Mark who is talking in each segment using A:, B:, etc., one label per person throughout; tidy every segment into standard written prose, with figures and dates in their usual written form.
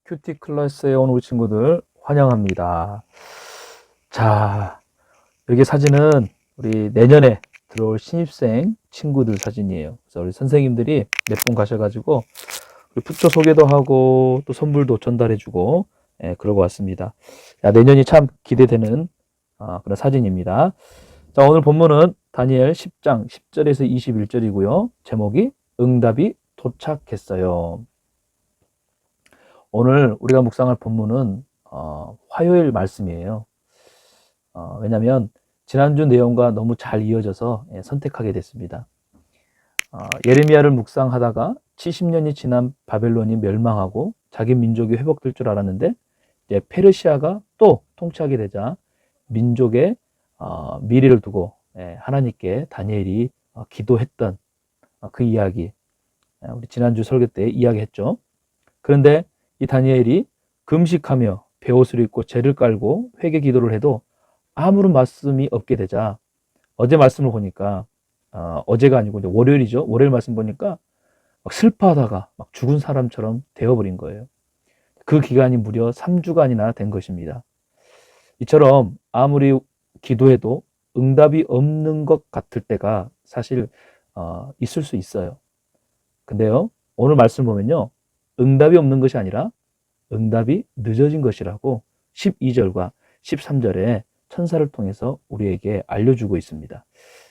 A: 큐티 클래스에 온 우리 친구들 환영합니다. 자, 여기 사진은 우리 내년에 들어올 신입생 친구들 사진이에요. 그래서 우리 선생님들이 몇 분 가셔가지고 우리 부처 소개도 하고 또 선물도 전달해주고 그러고 왔습니다. 야, 내년이 참 기대되는 그런 사진입니다. 자, 오늘 본문은 다니엘 10장 10절에서 21절이고요. 제목이 응답이 도착했어요. 오늘 우리가 묵상할 본문은 화요일 말씀이에요. 왜냐하면 지난주 내용과 너무 잘 이어져서 선택하게 됐습니다. 예레미야를 묵상하다가 70년이 지난 바벨론이 멸망하고 자기 민족이 회복될 줄 알았는데 이제 페르시아가 또 통치하게 되자 민족의 미래를 두고 하나님께 다니엘이 기도했던 그 이야기, 우리 지난주 설교 때 이야기했죠. 그런데 이 다니엘이 금식하며 베옷을 입고 제를 깔고 회개 기도를 해도 아무런 말씀이 없게 되자 어제 말씀을 보니까 어제가 아니고 이제 월요일이죠. 월요일 말씀 보니까 막 슬퍼하다가 막 죽은 사람처럼 되어버린 거예요. 그 기간이 무려 3주간이나 된 것입니다. 이처럼 아무리 기도해도 응답이 없는 것 같을 때가 사실 있을 수 있어요. 근데요, 오늘 말씀 보면요, 응답이 없는 것이 아니라 응답이 늦어진 것이라고 12절과 13절에 천사를 통해서 우리에게 알려주고 있습니다.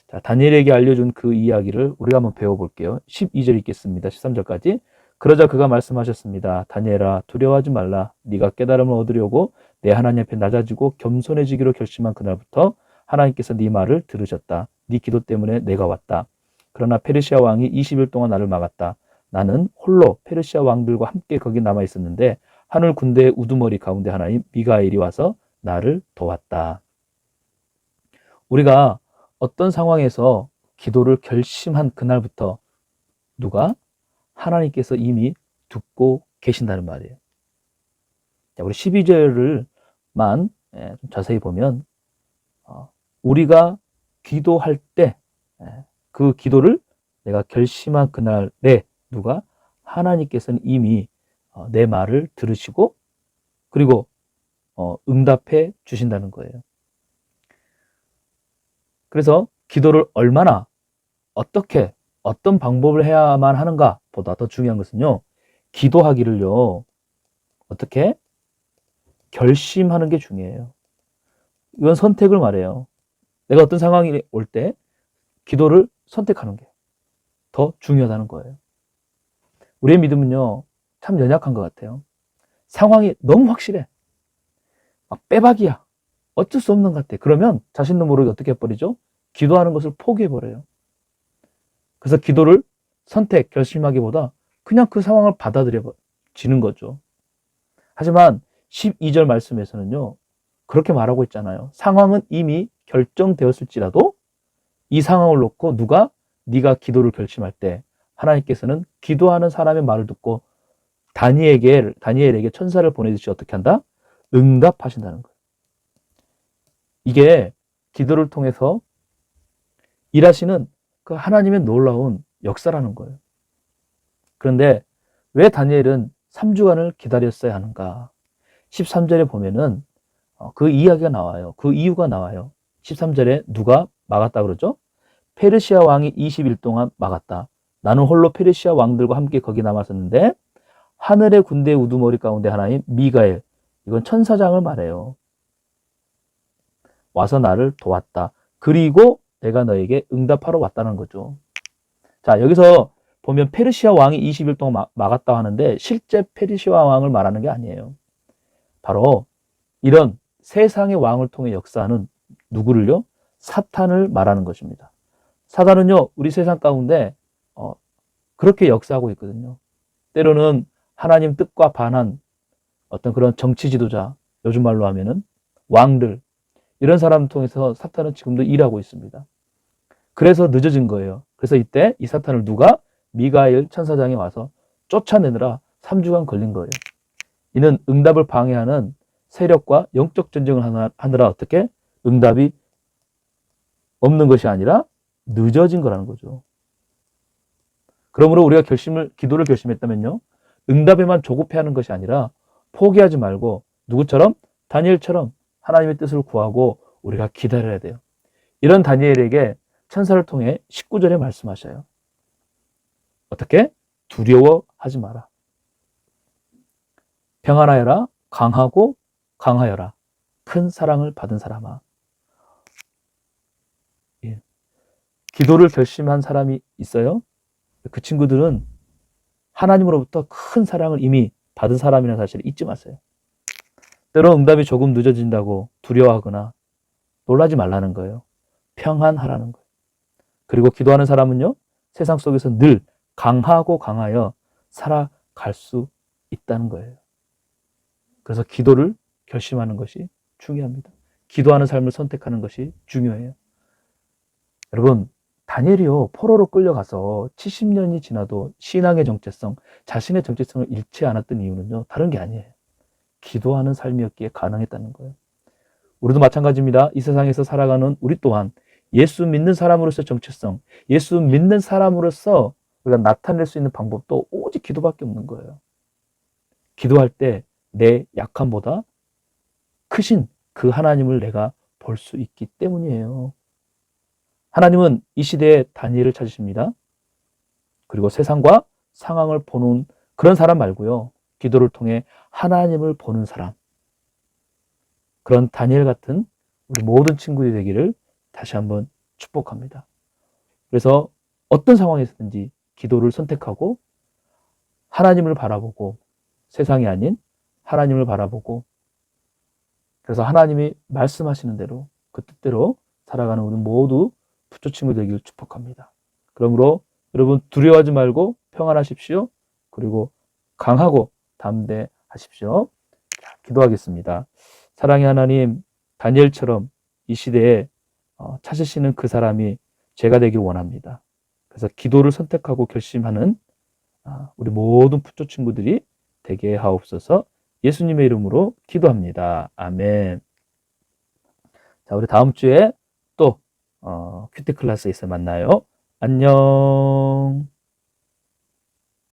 A: 자, 다니엘에게 알려준 그 이야기를 우리가 한번 배워볼게요. 12절 읽겠습니다. 13절까지. 그러자 그가 말씀하셨습니다. 다니엘아, 두려워하지 말라. 네가 깨달음을 얻으려고 내 하나님 앞에 낮아지고 겸손해지기로 결심한 그날부터 하나님께서 네 말을 들으셨다. 네 기도 때문에 내가 왔다. 그러나 페르시아 왕이 20일 동안 나를 막았다. 나는 홀로 페르시아 왕들과 함께 거기 남아 있었는데 하늘 군대의 우두머리 가운데 하나인 미가엘이 와서 나를 도왔다. 우리가 어떤 상황에서 기도를 결심한 그날부터 누가? 하나님께서 이미 듣고 계신다는 말이에요. 자, 우리 12절을만 좀 자세히 보면 우리가 기도할 때 그 기도를 내가 결심한 그날에 누가? 하나님께서는 이미 내 말을 들으시고 그리고 응답해 주신다는 거예요. 그래서 기도를 얼마나 어떻게 어떤 방법을 해야만 하는가 보다 더 중요한 것은요, 기도하기를요 어떻게 결심하는 게 중요해요. 이건 선택을 말해요. 내가 어떤 상황이 올 때 기도를 선택하는 게 더 중요하다는 거예요. 우리의 믿음은요 참 연약한 것 같아요. 상황이 너무 확실해. 막 빼박이야. 어쩔 수 없는 것 같아. 그러면 자신도 모르게 어떻게 해버리죠? 기도하는 것을 포기해버려요. 그래서 기도를 선택, 결심하기보다 그냥 그 상황을 받아들여지는 거죠. 하지만 12절 말씀에서는요, 그렇게 말하고 있잖아요. 상황은 이미 결정되었을지라도 이 상황을 놓고 누가? 네가 기도를 결심할 때 하나님께서는 기도하는 사람의 말을 듣고 다니엘에게 천사를 보내듯이 어떻게 한다? 응답하신다는 거예요. 이게 기도를 통해서 일하시는 그 하나님의 놀라운 역사라는 거예요. 그런데 왜 다니엘은 3주간을 기다렸어야 하는가? 13절에 보면은 그 이야기가 나와요. 그 이유가 나와요. 13절에 누가 막았다 그러죠? 페르시아 왕이 20일 동안 막았다. 나는 홀로 페르시아 왕들과 함께 거기 남았었는데 하늘의 군대 우두머리 가운데 하나인 미가엘, 이건 천사장을 말해요. 와서 나를 도왔다. 그리고 내가 너에게 응답하러 왔다는 거죠. 자, 여기서 보면 페르시아 왕이 20일 동안 막았다 하는데 실제 페르시아 왕을 말하는 게 아니에요. 바로 이런 세상의 왕을 통해 역사하는 누구를요? 사탄을 말하는 것입니다. 사탄은요, 우리 세상 가운데 그렇게 역사하고 있거든요. 때로는 하나님 뜻과 반한 어떤 그런 정치 지도자, 요즘 말로 하면은 왕들, 이런 사람을 통해서 사탄은 지금도 일하고 있습니다. 그래서 늦어진 거예요. 그래서 이때 이 사탄을 누가? 미가엘 천사장이 와서 쫓아내느라 3주간 걸린 거예요. 이는 응답을 방해하는 세력과 영적 전쟁을 하느라 어떻게? 응답이 없는 것이 아니라 늦어진 거라는 거죠. 그러므로 우리가 기도를 결심했다면요, 응답에만 조급해하는 것이 아니라 포기하지 말고 누구처럼? 다니엘처럼 하나님의 뜻을 구하고 우리가 기다려야 돼요. 이런 다니엘에게 천사를 통해 19절에 말씀하셔요. 어떻게? 두려워하지 마라. 평안하여라. 강하고 강하여라. 큰 사랑을 받은 사람아. 예. 기도를 결심한 사람이 있어요? 그 친구들은 하나님으로부터 큰 사랑을 이미 받은 사람이라는 사실을 잊지 마세요. 때로 응답이 조금 늦어진다고 두려워하거나 놀라지 말라는 거예요. 평안하라는 거예요. 그리고 기도하는 사람은요, 세상 속에서 늘 강하고 강하여 살아갈 수 있다는 거예요. 그래서 기도를 결심하는 것이 중요합니다. 기도하는 삶을 선택하는 것이 중요해요. 여러분, 다니엘이요, 포로로 끌려가서 70년이 지나도 신앙의 정체성, 자신의 정체성을 잃지 않았던 이유는요, 다른 게 아니에요. 기도하는 삶이었기에 가능했다는 거예요. 우리도 마찬가지입니다. 이 세상에서 살아가는 우리 또한 예수 믿는 사람으로서 정체성, 예수 믿는 사람으로서 우리가 나타낼 수 있는 방법도 오직 기도밖에 없는 거예요. 기도할 때 내 약함보다 크신 그 하나님을 내가 볼 수 있기 때문이에요. 하나님은 이 시대에 다니엘을 찾으십니다. 그리고 세상과 상황을 보는 그런 사람 말고요. 기도를 통해 하나님을 보는 사람. 그런 다니엘 같은 우리 모든 친구들이 되기를 다시 한번 축복합니다. 그래서 어떤 상황에서든지 기도를 선택하고 하나님을 바라보고 세상이 아닌 하나님을 바라보고 그래서 하나님이 말씀하시는 대로 그 뜻대로 살아가는 우리 모두 부처 친구 되기를 축복합니다. 그러므로 여러분 두려워하지 말고 평안하십시오. 그리고 강하고 담대하십시오. 자, 기도하겠습니다. 사랑의 하나님, 다니엘처럼 이 시대에 찾으시는 그 사람이 제가 되길 원합니다. 그래서 기도를 선택하고 결심하는 우리 모든 부처 친구들이 되게 하옵소서. 예수님의 이름으로 기도합니다. 아멘. 자, 우리 다음 주에 또 큐티 클래스에서 만나요. 안녕.